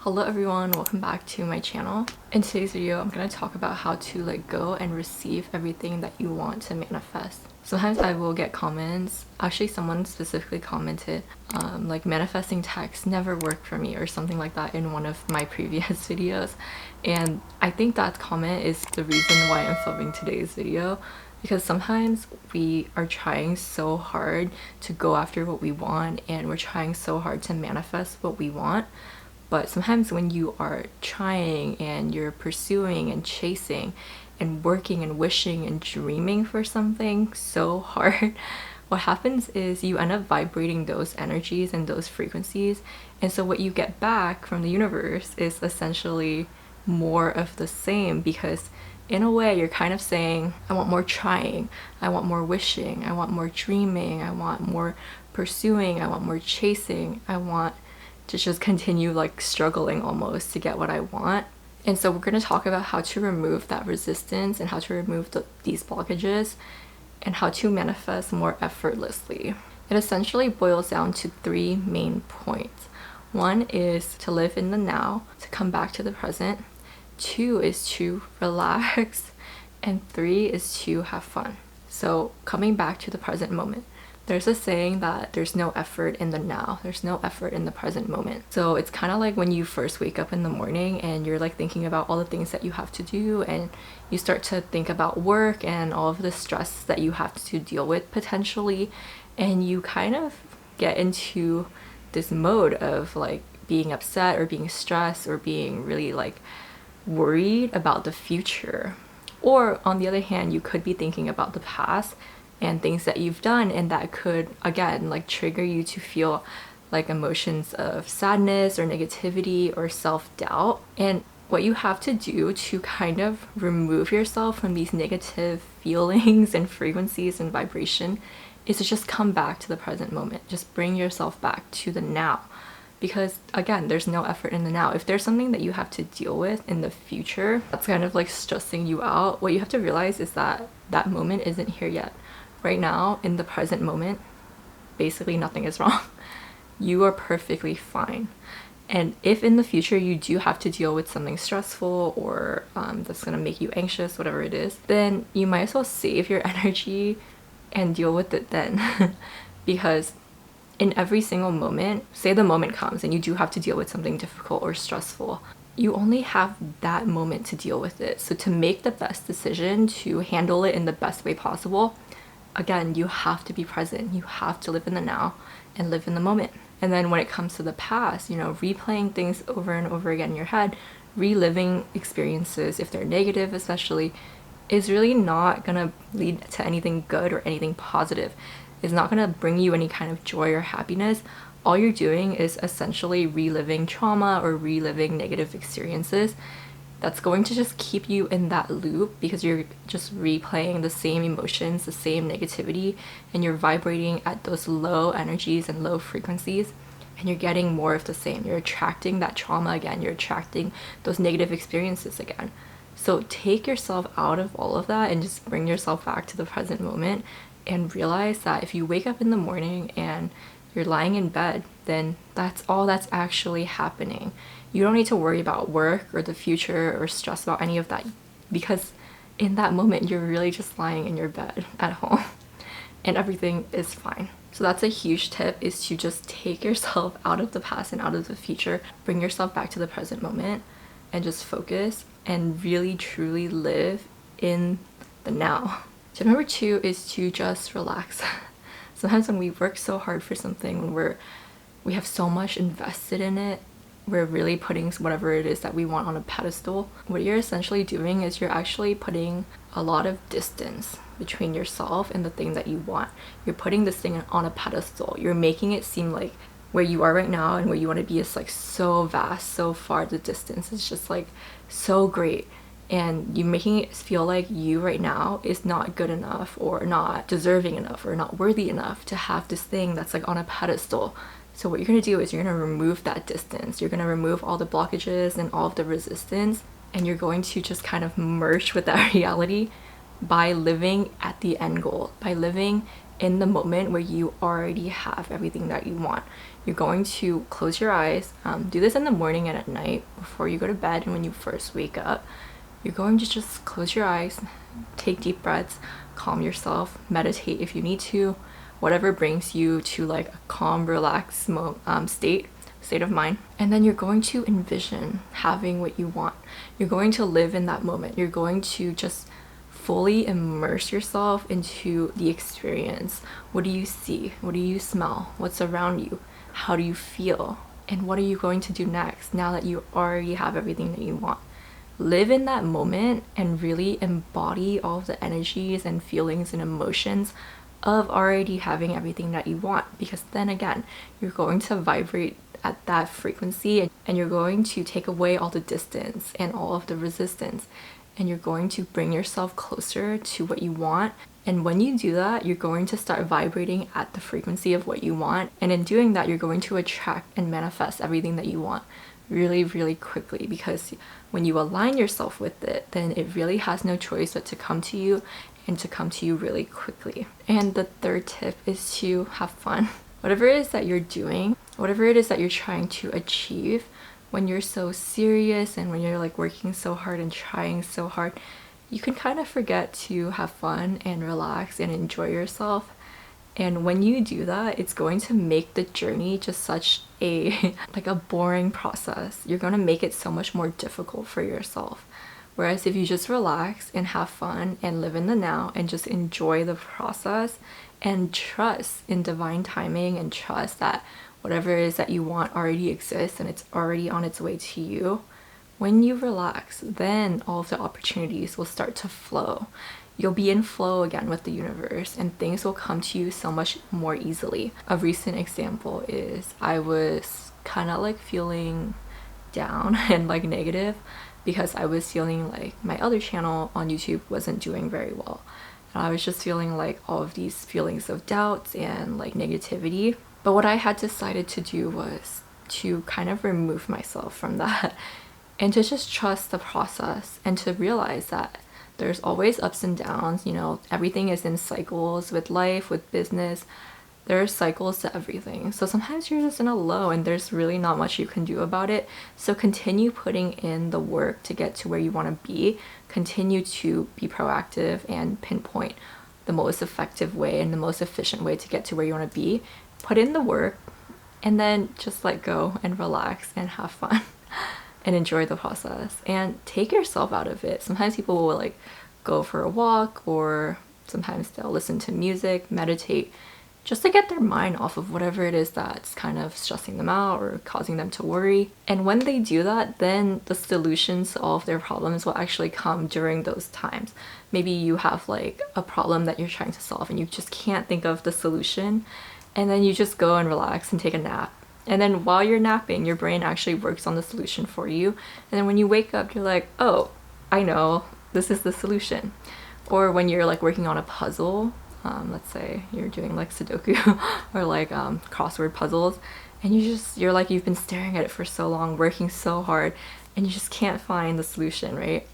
Hello everyone, welcome back to my channel. In today's video, I'm going to talk about how to let go and receive everything that you want to manifest. Sometimes I will get comments, actually someone specifically commented, like manifesting texts never work for me or something like that in one of my previous videos. And I think that comment is the reason why I'm filming today's video. Because sometimes we are trying so hard to go after what we want and we're trying so hard to manifest what we want. But sometimes when you are trying and you're pursuing and chasing and working and wishing and dreaming for something so hard, what happens is you end up vibrating those energies and those frequencies. And so what you get back from the universe is essentially more of the same, because in a way you're kind of saying, I want more trying, I want more wishing, I want more dreaming, I want more pursuing, I want more chasing, I want to just continue like struggling almost to get what I want. And so we're going to talk about how to remove that resistance and how to remove these blockages and how to manifest more effortlessly. It essentially boils down to three main points. One is to live in the now, to come back to the present. Two is to relax. And three is to have fun. So coming back to the present moment. There's a saying that there's no effort in the now, there's no effort in the present moment. So it's kind of like when you first wake up in the morning and you're like thinking about all the things that you have to do, and you start to think about work and all of the stress that you have to deal with potentially, and you kind of get into this mode of like being upset or being stressed or being really like worried about the future. Or on the other hand, you could be thinking about the past and things that you've done, and that could again like trigger you to feel like emotions of sadness or negativity or self-doubt. And what you have to do to kind of remove yourself from these negative feelings and frequencies and vibration is to just come back to the present moment. Just bring yourself back to the now, because again, there's no effort in the now. If there's something that you have to deal with in the future that's kind of like stressing you out, what you have to realize is that that moment isn't here yet. Right now, in the present moment, basically nothing is wrong. You are perfectly fine. And if in the future you do have to deal with something stressful or that's gonna make you anxious, whatever it is, then you might as well save your energy and deal with it then. Because in every single moment, say the moment comes and you do have to deal with something difficult or stressful, you only have that moment to deal with it. So to make the best decision, to handle it in the best way possible, again, you have to be present. You have to live in the now and live in the moment. And then when it comes to the past, you know, replaying things over and over again in your head, reliving experiences, if they're negative especially, is really not gonna lead to anything good or anything positive. It's not gonna bring you any kind of joy or happiness. All you're doing is essentially reliving trauma or reliving negative experiences. That's going to just keep you in that loop, because you're just replaying the same emotions, the same negativity, and you're vibrating at those low energies and low frequencies, and you're getting more of the same. You're attracting that trauma again, you're attracting those negative experiences again. So take yourself out of all of that and just bring yourself back to the present moment and realize that if you wake up in the morning and you're lying in bed, then that's all that's actually happening. You don't need to worry about work or the future or stress about any of that, because in that moment you're really just lying in your bed at home and everything is fine. So that's a huge tip, is to just take yourself out of the past and out of the future, bring yourself back to the present moment and just focus and really truly live in the now. Tip number two is to just relax. Sometimes when we work so hard for something, when we have so much invested in it, we're really putting whatever it is that we want on a pedestal. What you're essentially doing is you're actually putting a lot of distance between yourself and the thing that you want. You're putting this thing on a pedestal. You're making it seem like where you are right now and where you want to be is like so vast, so far. The distance is just like so great. And you're making it feel like you right now is not good enough or not deserving enough or not worthy enough to have this thing that's like on a pedestal. So what you're going to do is you're going to remove that distance. You're going to remove all the blockages and all of the resistance, and you're going to just kind of merge with that reality by living at the end goal, by living in the moment where you already have everything that you want. You're going to close your eyes, do this in the morning and at night before you go to bed and when you first wake up. You're going to just close your eyes, take deep breaths, calm yourself, meditate if you need to, whatever brings you to like a calm, relaxed state of mind. And then you're going to envision having what you want. You're going to live in that moment. You're going to just fully immerse yourself into the experience. What do you see? What do you smell? What's around you? How do you feel? And what are you going to do next now that you already have everything that you want? Live in that moment and really embody all of the energies and feelings and emotions of already having everything that you want, because then again, you're going to vibrate at that frequency and you're going to take away all the distance and all of the resistance, and you're going to bring yourself closer to what you want. And when you do that, you're going to start vibrating at the frequency of what you want, and in doing that, you're going to attract and manifest everything that you want really, really quickly, because when you align yourself with it, then it really has no choice but to come to you, and to come to you really quickly. And the third tip is to have fun. Whatever it is that you're doing, whatever it is that you're trying to achieve, when you're so serious and when you're like working so hard and trying so hard, you can kind of forget to have fun and relax and enjoy yourself. And when you do that, it's going to make the journey just such a like a boring process. You're going to make it so much more difficult for yourself. Whereas if you just relax and have fun and live in the now and just enjoy the process and trust in divine timing and trust that whatever it is that you want already exists and it's already on its way to you, when you relax, then all of the opportunities will start to flow. You'll be in flow again with the universe and things will come to you so much more easily. A recent example is I was kind of like feeling down and like negative because I was feeling like my other channel on YouTube wasn't doing very well. And I was just feeling like all of these feelings of doubt and like negativity. But what I had decided to do was to kind of remove myself from that and to just trust the process and to realize that there's always ups and downs. You know, everything is in cycles with life, with business. There are cycles to everything. So sometimes you're just in a low and there's really not much you can do about it. So continue putting in the work to get to where you want to be. Continue to be proactive and pinpoint the most effective way and the most efficient way to get to where you want to be. Put in the work and then just let go and relax and have fun and enjoy the process and take yourself out of it. Sometimes people will like go for a walk, or sometimes they'll listen to music, meditate, just to get their mind off of whatever it is that's kind of stressing them out or causing them to worry. And when they do that, then the solutions to all of their problems will actually come during those times. Maybe you have like a problem that you're trying to solve and you just can't think of the solution, and then you just go and relax and take a nap. And then while you're napping, your brain actually works on the solution for you. And then when you wake up, you're like, oh, I know, this is the solution. Or when you're like working on a puzzle, let's say you're doing like Sudoku or like crossword puzzles, and you're like, you've been staring at it for so long, working so hard, and you just can't find the solution, right?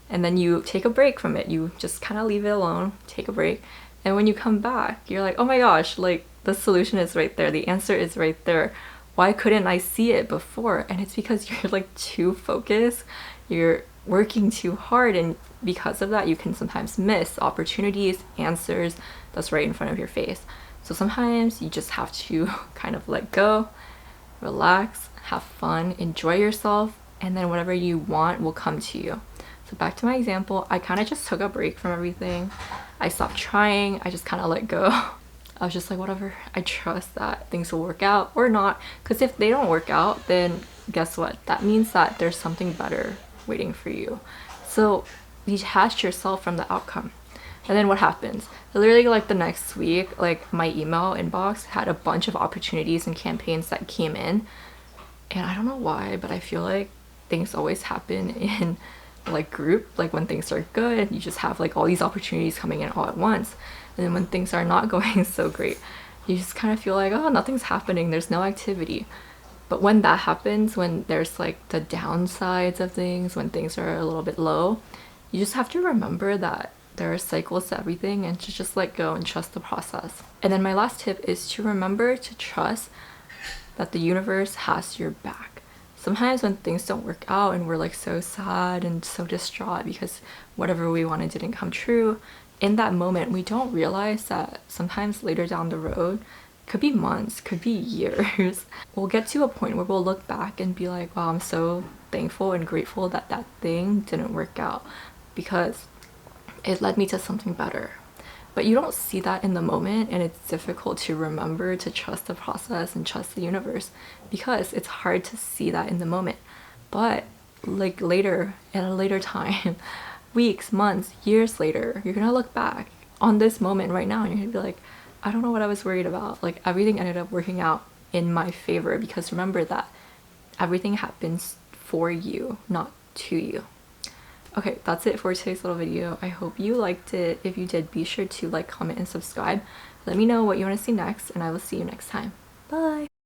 And then you take a break from it. You just kind of leave it alone, take a break. And when you come back, you're like, oh my gosh, like the solution is right there. The answer is right there. Why couldn't I see it before? And it's because you're like too focused. You're working too hard, and because of that you can sometimes miss opportunities, answers that's right in front of your face. So sometimes you just have to kind of let go, relax, have fun, enjoy yourself, and then whatever you want will come to you. So back to my example, I kind of just took a break from everything. I stopped trying. I just kind of let go. I was just like, whatever, I trust that things will work out or not, because if they don't work out, then guess what? That means that there's something better waiting for you. So detach yourself from the outcome. And then what happens? Literally like the next week, like my email inbox had a bunch of opportunities and campaigns that came in, and I don't know why, but I feel like things always happen in like group. Like when things are good, you just have like all these opportunities coming in all at once, and then when things are not going so great, you just kind of feel like, oh, nothing's happening, there's no activity. But when that happens, when there's like the downsides of things, when things are a little bit low, you just have to remember that There are cycles to everything, and to just let go and trust the process. And then my last tip is to remember to trust that the universe has your back. Sometimes when things don't work out and we're like so sad and so distraught because whatever we wanted didn't come true, in that moment we don't realize that sometimes later down the road, could be months, could be years, we'll get to a point where we'll look back and be like, wow, I'm so thankful and grateful that that thing didn't work out because it led me to something better. But you don't see that in the moment, and it's difficult to remember to trust the process and trust the universe because it's hard to see that in the moment. But like later, at a later time, weeks, months, years later, you're gonna look back on this moment right now and you're gonna be like, I don't know what I was worried about. Like everything ended up working out in my favor, because remember that everything happens for you, not to you. Okay, that's it for today's little video. I hope you liked it. If you did, be sure to like, comment, and subscribe. Let me know what you want to see next, and I will see you next time. Bye!